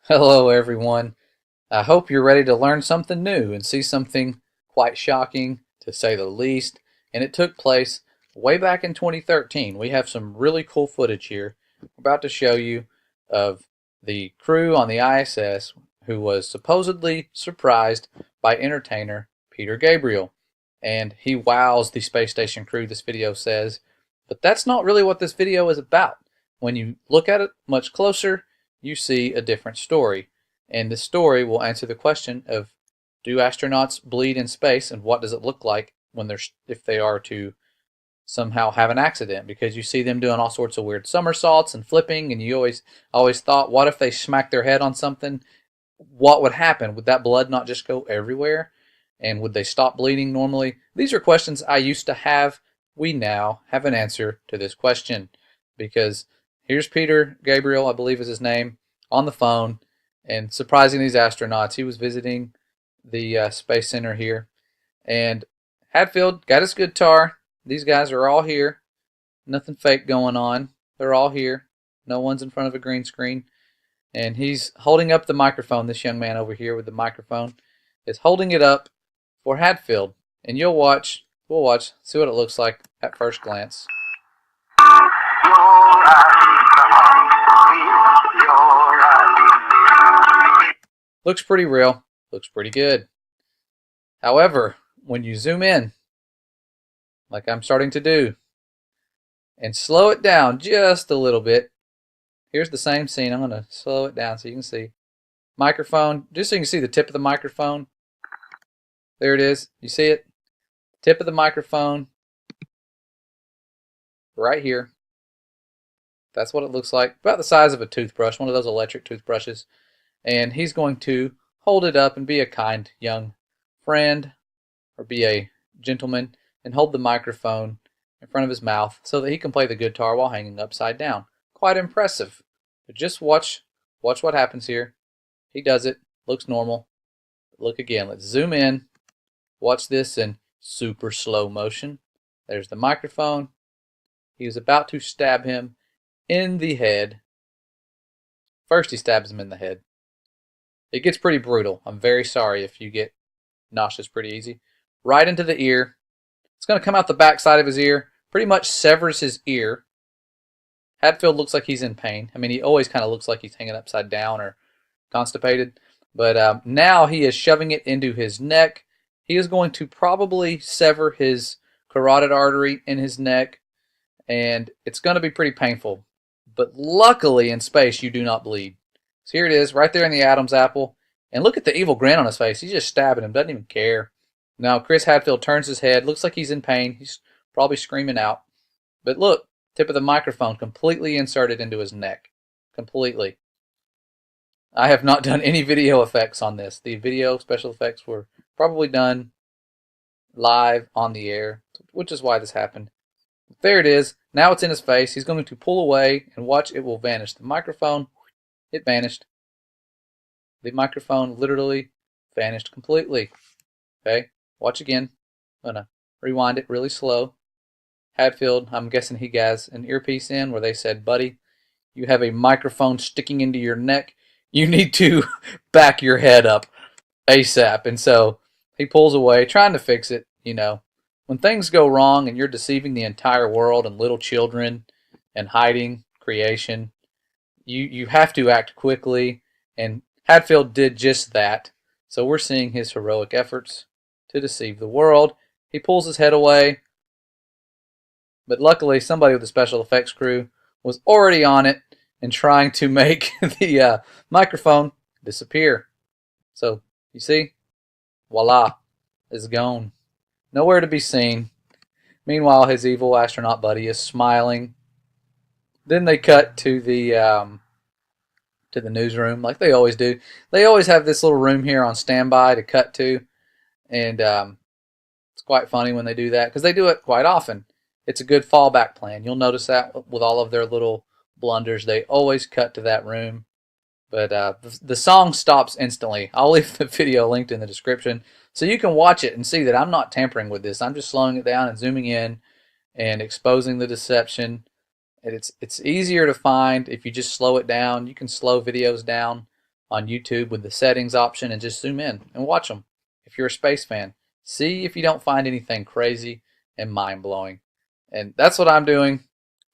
Hello, everyone. I hope you're ready to learn something new and see something quite shocking, to say the least. And it took place way back in 2013. We have some really cool footage here. I'm about to show you of the crew on the ISS who was supposedly surprised by entertainer Peter Gabriel. And he wows the space station crew, this video says. But that's not really what this video is about. When you look at it much closer, you see a different story. And this story will answer the question of, do astronauts bleed in space, and what does it look like when if they are to somehow have an accident? Because you see them doing all sorts of weird somersaults and flipping, and you always thought, what if they smacked their head on something? What would happen? Would that blood not just go everywhere? And would they stop bleeding normally? These are questions I used to have. We now have an answer to this question, because here's Peter Gabriel, I believe is his name, on the phone and surprising these astronauts. He was visiting the Space Center here, and Hadfield got his guitar. These guys are all here. Nothing fake going on. They're all here. No one's in front of a green screen. And he's holding up the microphone. This young man over here with the microphone is holding it up for Hadfield. And we'll watch, see what it looks like at first glance. Looks pretty real. Looks pretty good. However, when you zoom in, like I'm starting to do, and slow it down just a little bit, here's the same scene. I'm going to slow it down so you can see. Microphone, just so you can see the tip of the microphone. There it is. You see it? Tip of the microphone. Right here. That's what it looks like. About the size of a toothbrush, one of those electric toothbrushes. And he's going to hold it up and be a kind young friend, or be a gentleman, and hold the microphone in front of his mouth so that he can play the guitar while hanging upside down. Quite impressive. But just watch what happens here. He does it. Looks normal. Look again. Let's zoom in. Watch this in super slow motion. There's the microphone. He was about to stab him in the head. First he stabs him in the head. It gets pretty brutal. I'm very sorry if you get nauseous pretty easy. Right into the ear. It's going to come out the back side of his ear. Pretty much severs his ear. Hadfield looks like he's in pain. I mean, he always kind of looks like he's hanging upside down or constipated. But now he is shoving it into his neck. He is going to probably sever his carotid artery in his neck. And it's going to be pretty painful. But luckily in space you do not bleed. So here it is, right there in the Adam's apple. And look at the evil grin on his face. He's just stabbing him, doesn't even care. Now Chris Hadfield turns his head, looks like he's in pain. He's probably screaming out. But look, tip of the microphone completely inserted into his neck. Completely. I have not done any video effects on this. The video special effects were probably done live on the air, which is why this happened. There it is. Now it's in his face. He's going to pull away and watch it will vanish. The microphone, it vanished. The microphone literally vanished completely. Okay, watch again. I'm going to rewind it really slow. Hadfield, I'm guessing he has an earpiece in where they said, buddy, you have a microphone sticking into your neck. You need to back your head up ASAP. And so he pulls away, trying to fix it. You know, when things go wrong and you're deceiving the entire world and little children and hiding creation, you have to act quickly. And Hadfield did just that. So we're seeing his heroic efforts to deceive the world. He pulls his head away. But luckily, somebody with the special effects crew was already on it and trying to make the microphone disappear. So, you see? Voila. It's gone. Nowhere to be seen. Meanwhile, his evil astronaut buddy is smiling. Then they cut to the newsroom, like they always do. They always have this little room here on standby to cut to. And it's quite funny when they do that, because they do it quite often. It's a good fallback plan. You'll notice that with all of their little blunders, they always cut to that room. But the song stops instantly. I'll leave the video linked in the description so you can watch it and see that I'm not tampering with this. I'm just slowing it down and zooming in and exposing the deception. And it's easier to find if you just slow it down. You can slow videos down on YouTube with the settings option and just zoom in and watch them. If you're a space fan, see if you don't find anything crazy and mind-blowing. And that's what I'm doing,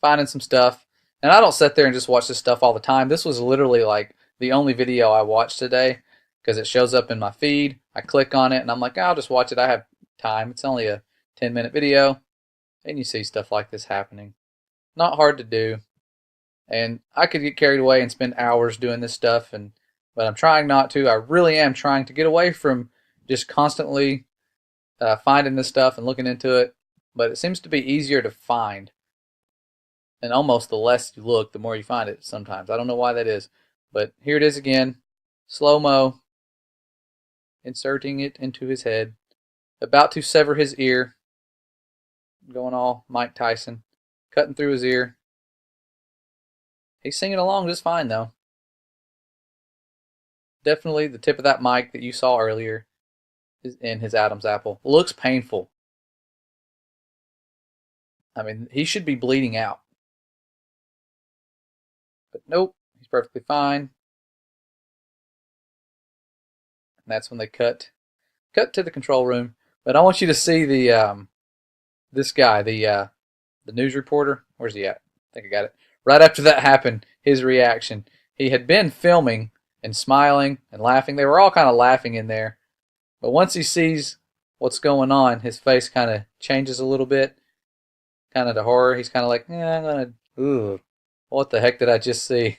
finding some stuff. And I don't sit there and just watch this stuff all the time. This was literally like the only video I watched today because it shows up in my feed. I click on it and I'm like, I'll just watch it. I have time. It's only a 10-minute video. And you see stuff like this happening. Not hard to do. And I could get carried away and spend hours doing this stuff, but I'm trying not to. I really am trying to get away from just constantly finding this stuff and looking into it. But it seems to be easier to find. And almost the less you look, the more you find it sometimes. I don't know why that is. But here it is again. Slow-mo. Inserting it into his head. About to sever his ear. Going all Mike Tyson. Cutting through his ear. He's singing along just fine, though. Definitely the tip of that mic that you saw earlier is in his Adam's apple. Looks painful. I mean, he should be bleeding out. But nope, he's perfectly fine. And that's when they cut to the control room. But I want you to see the this guy, the news reporter. Where's he at? I think I got it. Right after that happened, his reaction. He had been filming and smiling and laughing. They were all kind of laughing in there. But once he sees what's going on, his face kind of changes a little bit. Kind of to horror. He's kind of like, yeah, I'm going to, ooh, what the heck did I just see?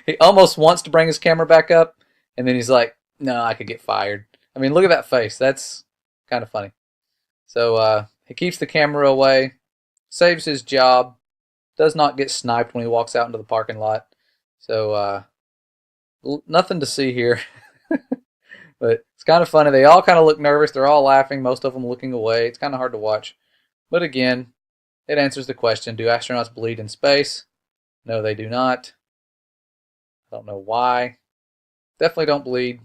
He almost wants to bring his camera back up. And then he's like, no, I could get fired. I mean, look at that face. That's kind of funny. So he keeps the camera away. Saves his job. Does not get sniped when he walks out into the parking lot. So nothing to see here. But it's kind of funny. They all kind of look nervous. They're all laughing. Most of them looking away. It's kind of hard to watch. But again, it answers the question, do astronauts bleed in space? No, they do not. I don't know why. Definitely don't bleed.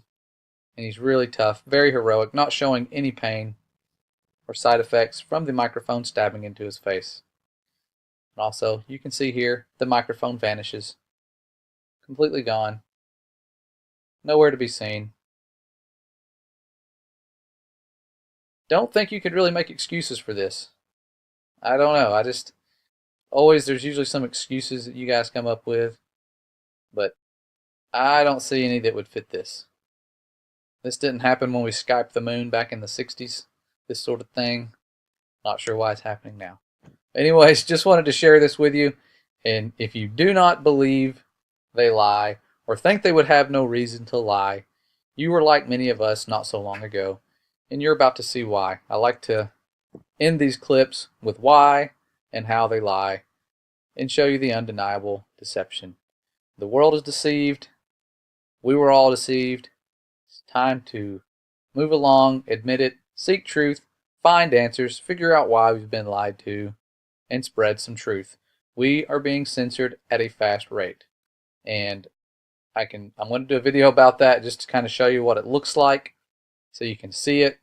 And he's really tough. Very heroic. Not showing any pain or side effects from the microphone stabbing into his face. And also, you can see here, the microphone vanishes. Completely gone. Nowhere to be seen. Don't think you could really make excuses for this. I don't know. I just, there's usually some excuses that you guys come up with. But I don't see any that would fit this. This didn't happen when we Skyped the moon back in the 60s. This sort of thing. Not sure why it's happening now. Anyways, just wanted to share this with you. And if you do not believe they lie, or think they would have no reason to lie, you were like many of us not so long ago. And you're about to see why. I like to end these clips with why and how they lie, and show you the undeniable deception. The world is deceived. We were all deceived. It's time to move along, admit it, seek truth, find answers, figure out why we've been lied to, and spread some truth. We are being censored at a fast rate. And I'm going to do a video about that just to kind of show you what it looks like so you can see it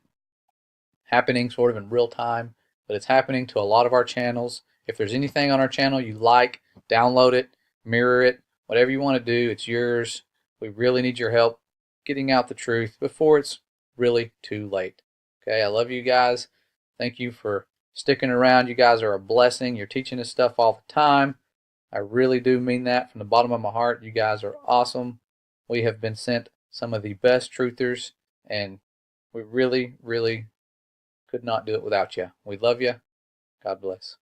happening sort of in real time. But it's happening to a lot of our channels. If there's anything on our channel you like, download it, mirror it, whatever you want to do, it's yours. We really need your help getting out the truth before it's really too late. Okay, I love you guys. Thank you for sticking around. You guys are a blessing. You're teaching us stuff all the time. I really do mean that from the bottom of my heart. You guys are awesome. We have been sent some of the best truthers, and we really, really could not do it without you. We love you. God bless.